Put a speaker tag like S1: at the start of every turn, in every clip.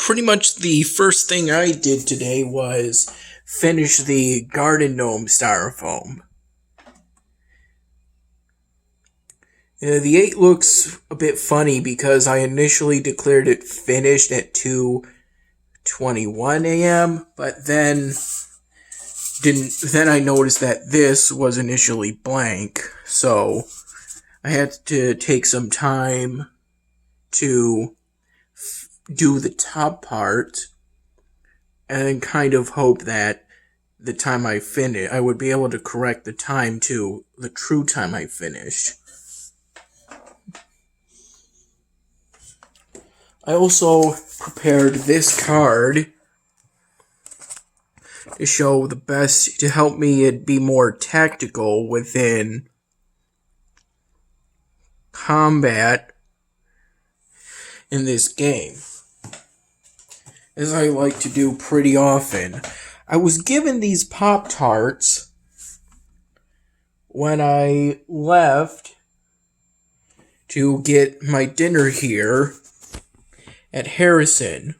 S1: pretty much the first thing I did today was finish the garden gnome styrofoam. The 8 looks a bit funny because I initially declared it finished at 2:21 a.m., but then I noticed that this was initially blank, so I had to take some time to do the top part and kind of hope that the time I finished, I would be able to correct the time to the true time I finished. I also prepared this card to show to help me be more tactical within combat in this game, as I like to do pretty often. I was given these Pop-Tarts when I left to get my dinner here at Harrison.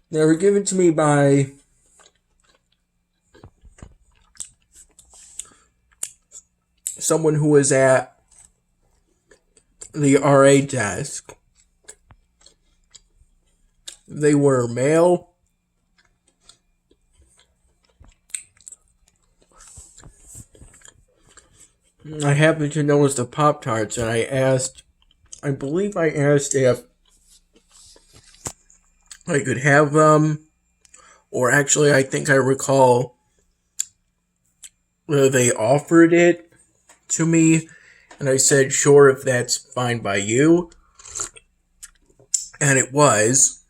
S1: They were given to me by someone who was at the RA desk. They were male. I happened to notice the Pop-Tarts, and I believe I asked if I could have them, or actually I think I recall they offered it to me, and I said, sure, if that's fine by you, and it was.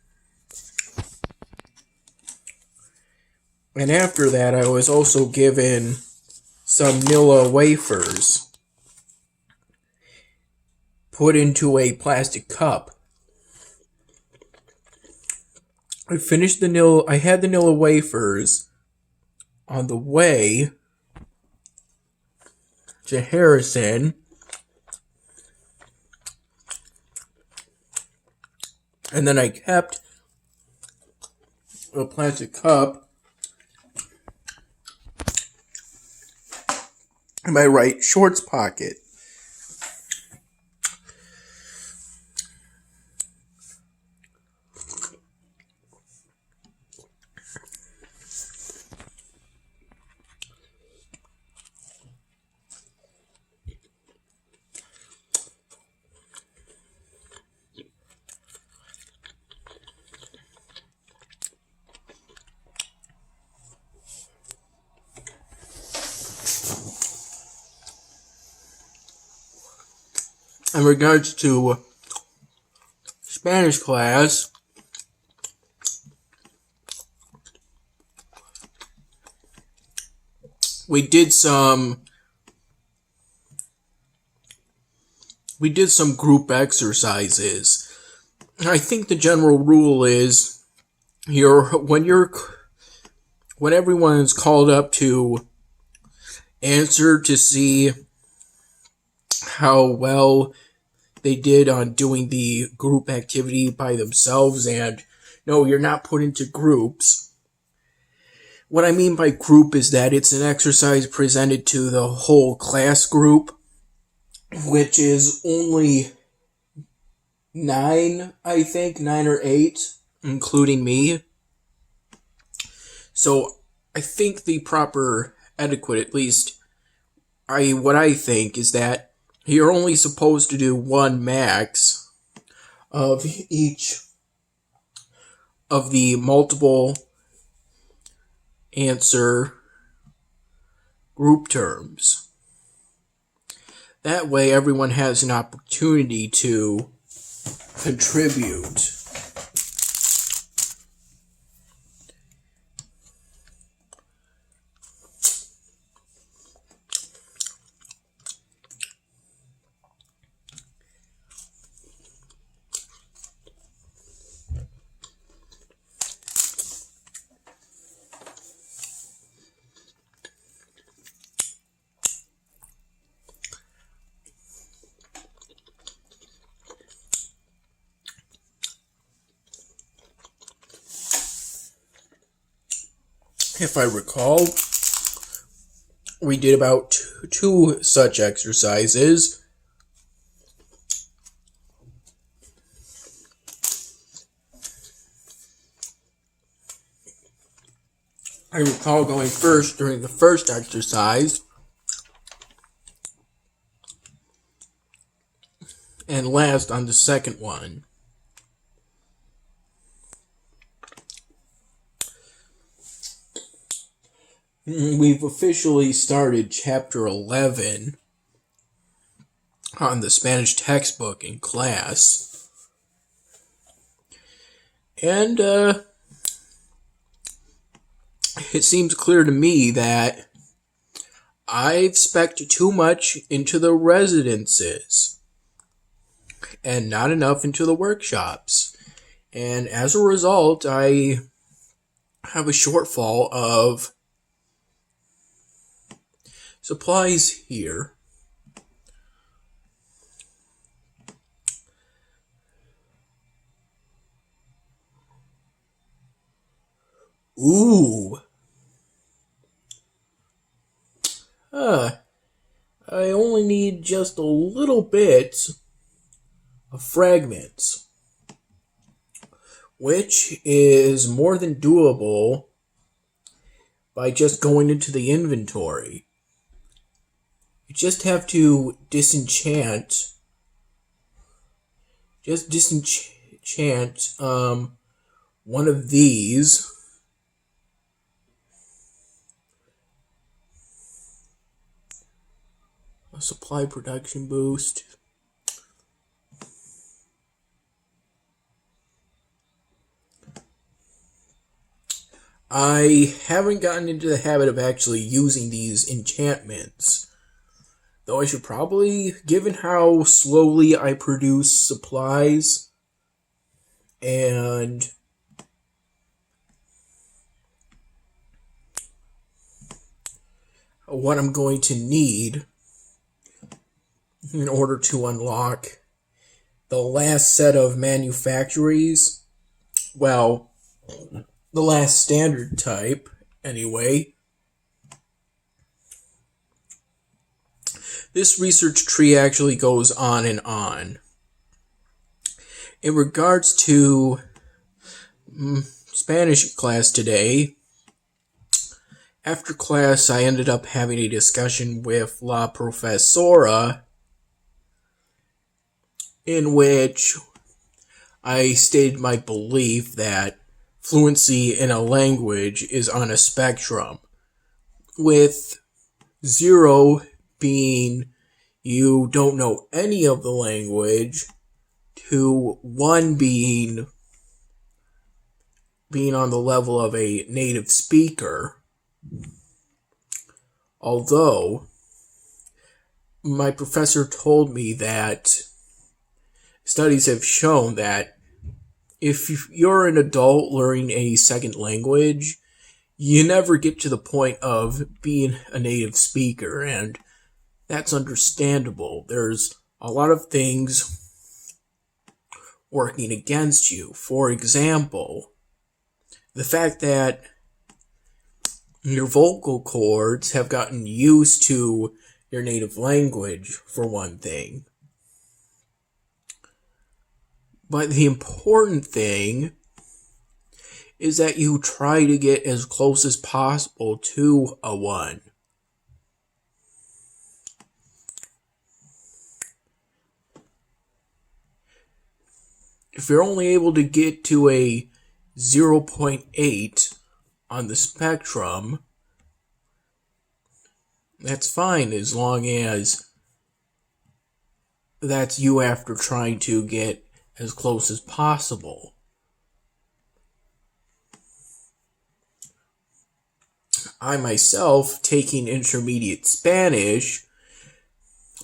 S1: And after that, I was also given some Nilla wafers put into a plastic cup. I had the Nilla wafers on the way to Harrison, and then I kept a plastic cup in my right shorts pocket. In regards to Spanish class, we did some group exercises. I think the general rule is when everyone is called up to answer to see how well they did on doing the group activity by themselves, and no, you're not put into groups. What I mean by group is that it's an exercise presented to the whole class group, which is only 9 or 8, including me. So I think the proper etiquette, at least what I think, is that you're only supposed to do one max of each of the multiple answer group terms. That way everyone has an opportunity to contribute. if I recall, we did about two such exercises. I recall going first during the first exercise and last on the second one. We've officially started chapter 11 on the Spanish textbook in class. And it seems clear to me that I've specced too much into the residences and not enough into the workshops. And as a result, I have a shortfall of supplies here. Ooh. I only need just a little bit of fragments, which is more than doable by just going into the inventory. You just have to disenchant one of these. A supply production boost. I haven't gotten into the habit of actually using these enchantments, though I should probably, given how slowly I produce supplies and what I'm going to need in order to unlock the last set of manufactories, well, the last standard type, anyway. This research tree actually goes on and on. In regards to Spanish class today, after class I ended up having a discussion with La Profesora in which I stated my belief that fluency in a language is on a spectrum, with 0 being you don't know any of the language, to 1 being on the level of a native speaker. Although, my professor told me that studies have shown that if you're an adult learning a second language, you never get to the point of being a native speaker, and that's understandable. There's a lot of things working against you. For example, the fact that your vocal cords have gotten used to your native language, for one thing. But the important thing is that you try to get as close as possible to a 1. If you're only able to get to a 0.8 on the spectrum, that's fine as long as that's you after trying to get as close as possible. I myself, taking intermediate Spanish,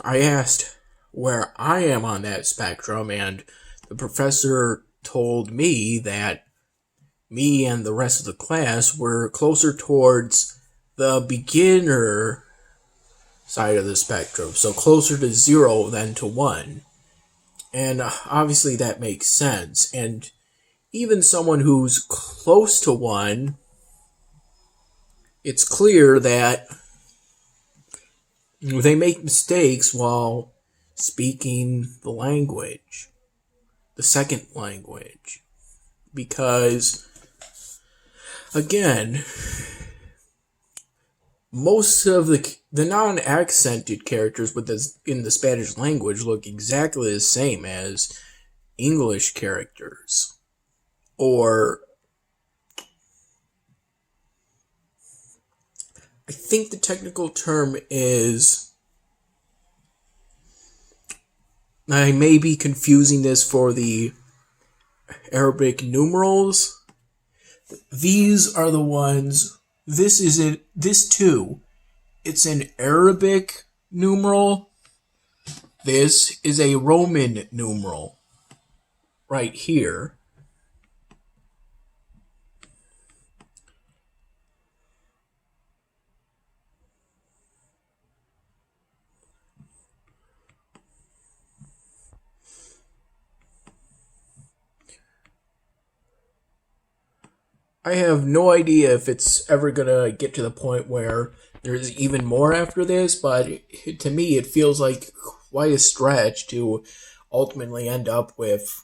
S1: I asked where I am on that spectrum, and the professor told me that me and the rest of the class were closer towards the beginner side of the spectrum, so closer to 0 than to 1. And obviously that makes sense, and even someone who's close to 1 it's clear that they make mistakes while speaking the language, the second language. Because, again, most of the non-accented characters in the Spanish language look exactly the same as English characters. Or, I think the technical term is, I may be confusing this for the Arabic numerals. These are the ones, this too. It's an Arabic numeral. This is a Roman numeral. Right here. I have no idea if it's ever gonna get to the point where there's even more after this, but to me it feels like quite a stretch to ultimately end up with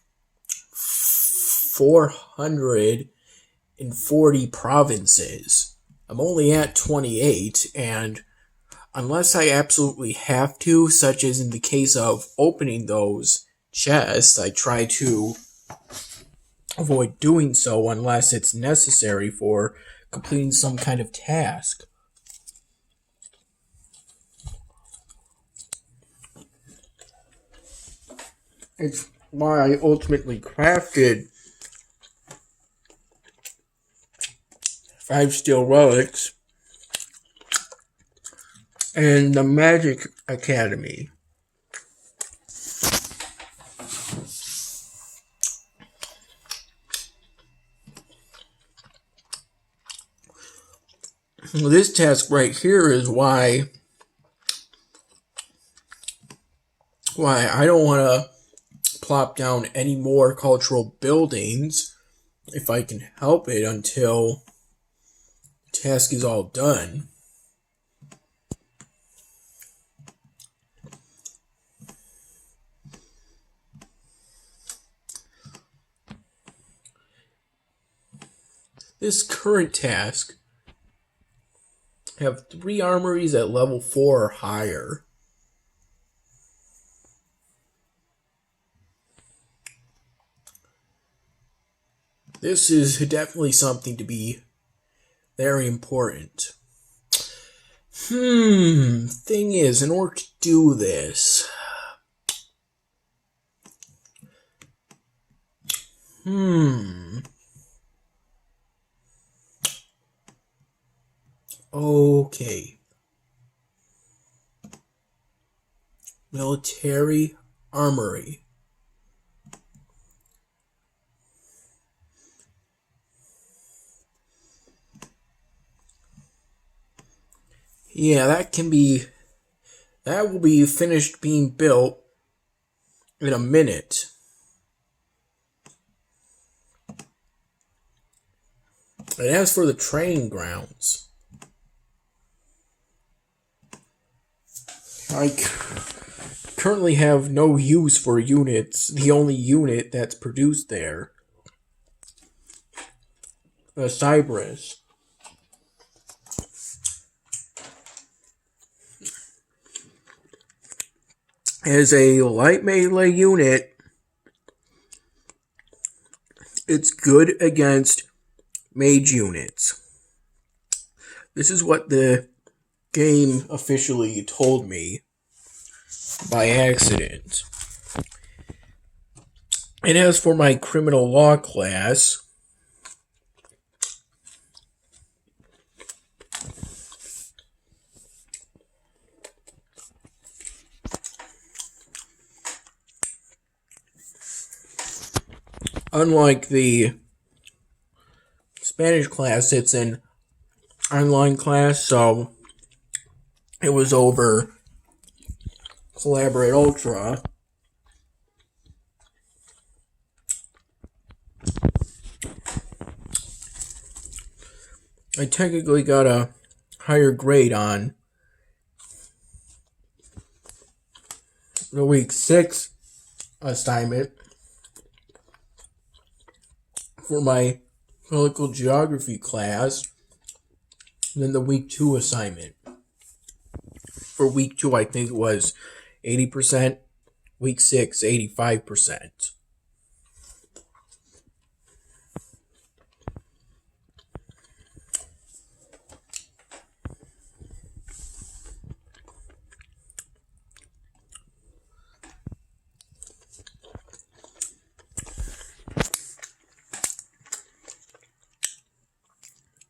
S1: 440 provinces. I'm only at 28, and unless I absolutely have to, such as in the case of opening those chests, I try to avoid doing so unless it's necessary for completing some kind of task. It's why I ultimately crafted 5 steel relics and the Magic Academy. This task right here is why I don't want to plop down any more cultural buildings if I can help it until the task is all done. This current task have 3 armories at level 4 or higher. This is definitely something to be very important. Thing is, in order to do this, okay. Military armory. Yeah, that will be finished being built in a minute. And as for the training grounds, I currently have no use for units. The only unit that's produced there, Cyprus, as a light melee unit. It's good against mage units. This is what the game officially told me by accident. And as for my criminal law class, unlike the Spanish class, it's an online class, so it was over Collaborate Ultra. I technically got a higher grade on the week 6 assignment for my political geography class than the week 2 assignment. For week 2, I think it was 80%, week 6, 85%.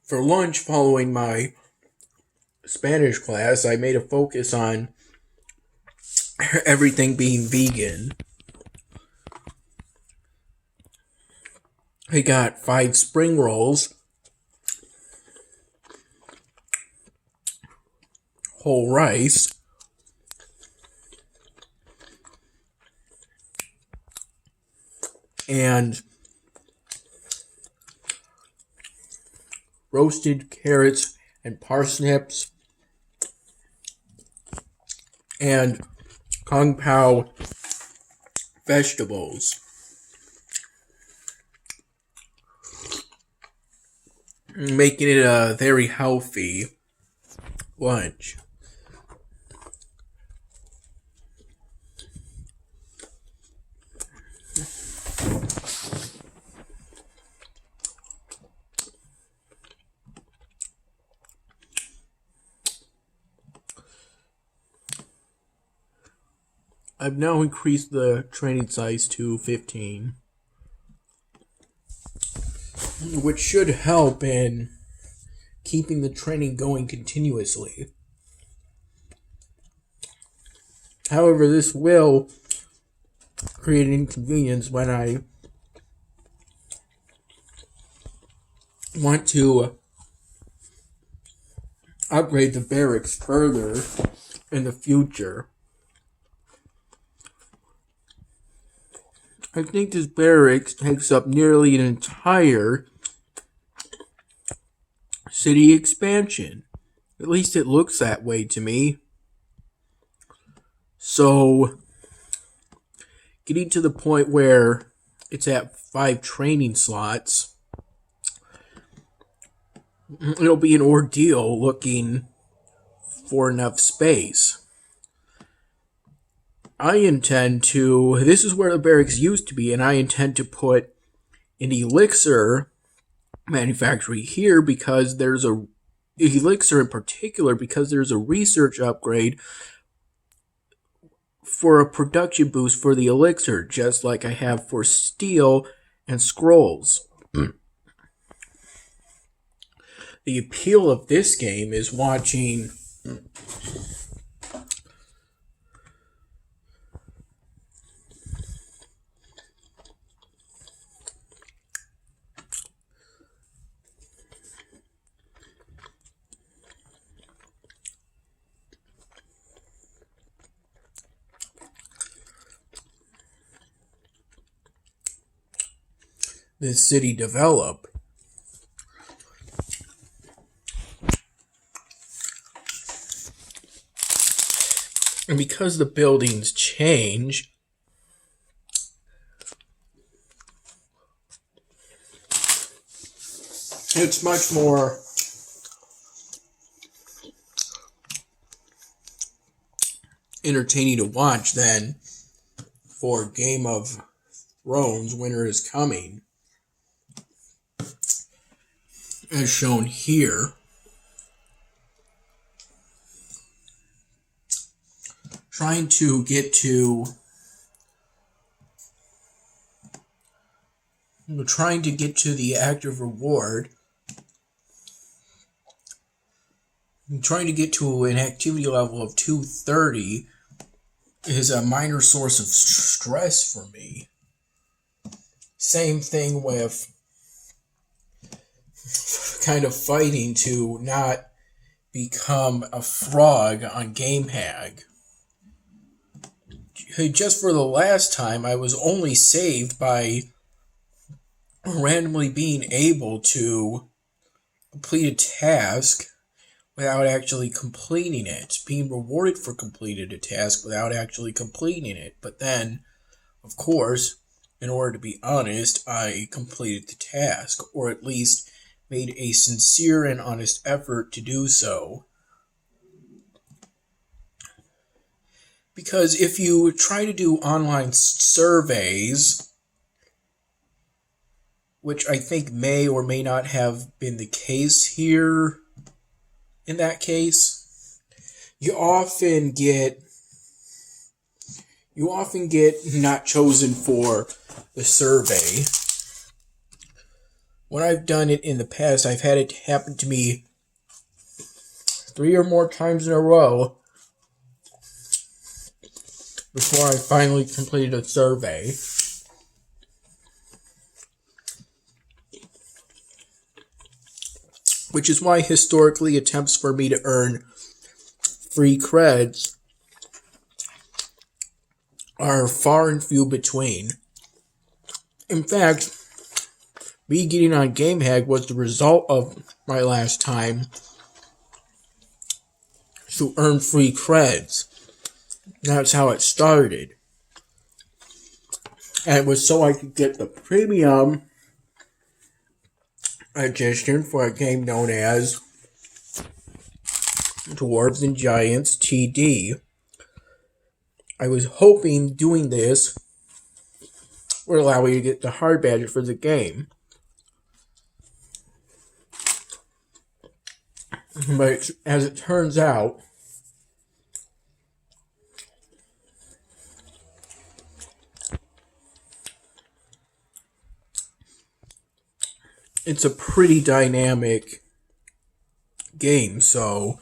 S1: For lunch, following my Spanish class, I made a focus on everything being vegan. I got 5 spring rolls, whole rice, and roasted carrots and parsnips, and kung pao vegetables. Making it a very healthy lunch. I've now increased the training size to 15, which should help in keeping the training going continuously. However, this will create an inconvenience when I want to upgrade the barracks further in the future. I think this barracks takes up nearly an entire city expansion. At least it looks that way to me. So, getting to the point where it's at 5 training slots, it'll be an ordeal looking for enough space. I intend to, this is where the barracks used to be, and I intend to put an elixir manufactory here because there's a, elixir in particular, because there's a research upgrade for a production boost for the elixir, just like I have for steel and scrolls. The appeal of this game is watching this city develop. And because the buildings change, it's much more entertaining to watch than for Game of Thrones Winter is Coming, as shown here. Trying to get to the active reward. Trying to get to an activity level of 230 is a minor source of stress for me. Same thing with kind of fighting to not become a frog on GameHag. Just for the last time, I was only saved by randomly being able to complete a task without actually completing it, being rewarded for completing a task without actually completing it. But then, of course, in order to be honest, I completed the task, or at least made a sincere and honest effort to do so. Because if you try to do online surveys, which I think may or may not have been the case here in that case, you often get not chosen for the survey. When I've done it in the past, I've had it happen to me 3 or more times in a row before I finally completed a survey. Which is why historically attempts for me to earn free creds are far and few between. In fact, me getting on GameHack was the result of my last time to earn free creds. That's how it started. And it was so I could get the premium edition for a game known as Dwarves and Giants TD. I was hoping doing this would allow me to get the hard badge for the game. But as it turns out, it's a pretty dynamic game, so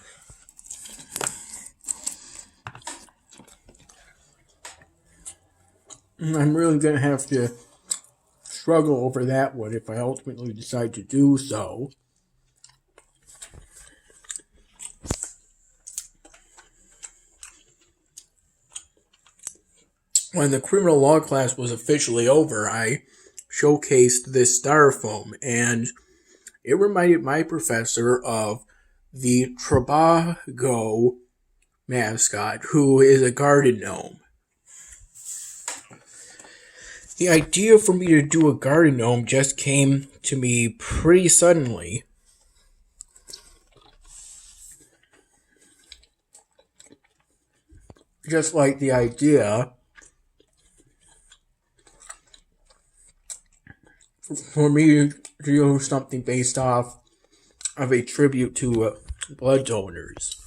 S1: I'm really going to have to struggle over that one if I ultimately decide to do so. When the criminal law class was officially over, I showcased this styrofoam, and it reminded my professor of the Trabago mascot, who is a garden gnome. The idea for me to do a garden gnome just came to me pretty suddenly. Just like the idea for me to do something based off of a tribute to blood donors.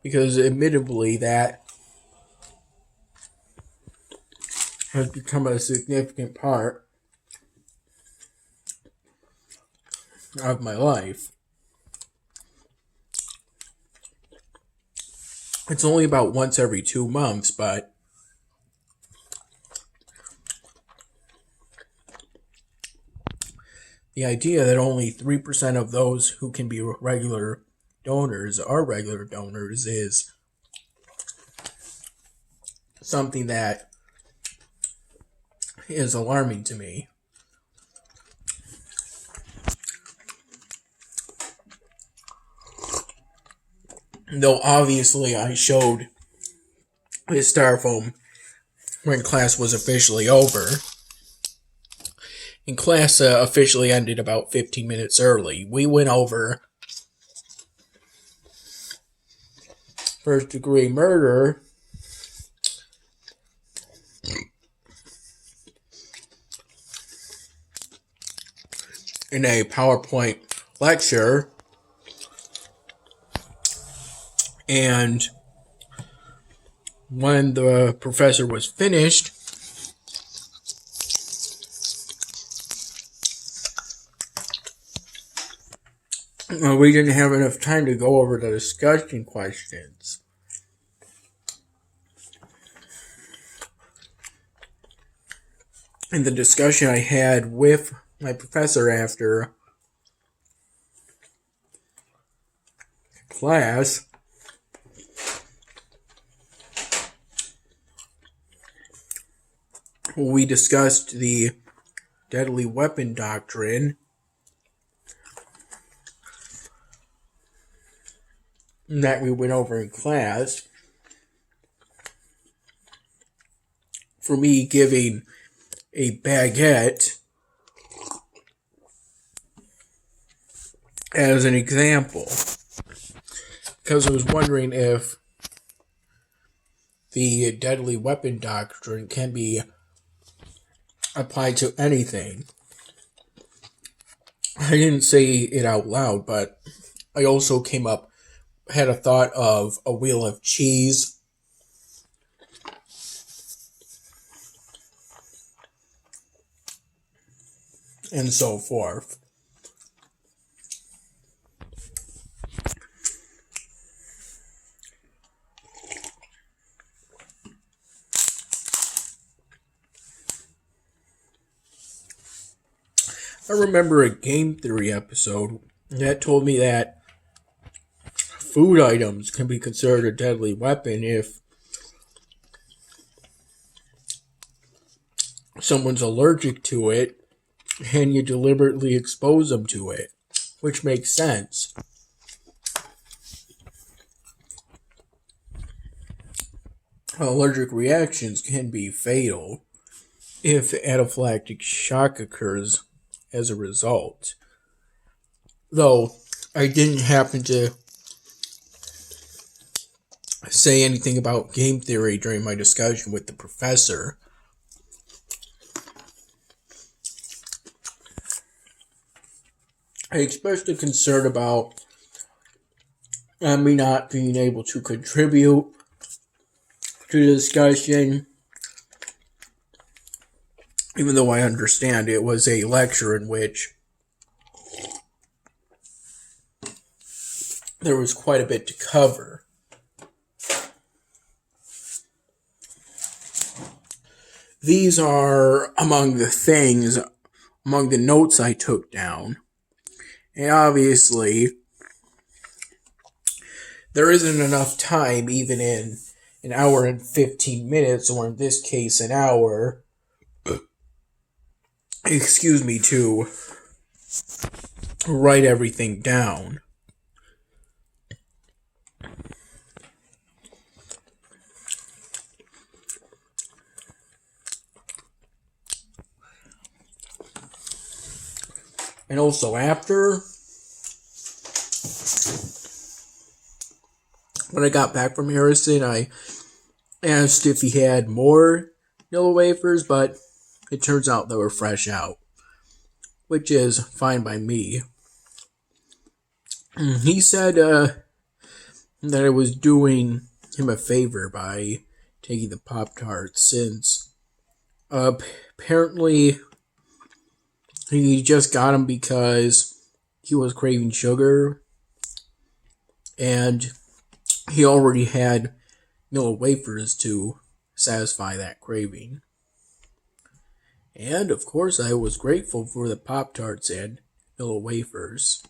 S1: Because admittedly that has become a significant part of my life. It's only about once every 2 months, but the idea that only 3% of those who can be regular donors are regular donors is something that is alarming to me. Though obviously I showed this styrofoam when class was officially over. And class officially ended about 15 minutes early. We went over first-degree murder in a PowerPoint lecture, and when the professor was finished, we didn't have enough time to go over the discussion questions. And the discussion I had with my professor after class we discussed the deadly weapon doctrine that we went over in class, for me giving a baguette as an example, because I was wondering if the deadly weapon doctrine can be applied to anything. I didn't say it out loud, but I also had a thought of a wheel of cheese, and so forth. I remember a game theory episode that told me that food items can be considered a deadly weapon if someone's allergic to it and you deliberately expose them to it, which makes sense. Allergic reactions can be fatal if anaphylactic shock occurs as a result. Though I didn't happen to say anything about game theory during my discussion with the professor. I expressed a concern about me not being able to contribute to the discussion, even though I understand it was a lecture in which there was quite a bit to cover. These are among the notes I took down. And obviously, there isn't enough time, even in an hour and 15 minutes, or in this case, an hour, to write everything down. And also after, when I got back from Harrison, I asked if he had more yellow wafers, but it turns out they were fresh out, which is fine by me. He said that I was doing him a favor by taking the Pop-Tarts, since apparently he just got them because he was craving sugar, and he already had yellow wafers to satisfy that craving. And, of course, I was grateful for the Pop-Tarts and yellow wafers.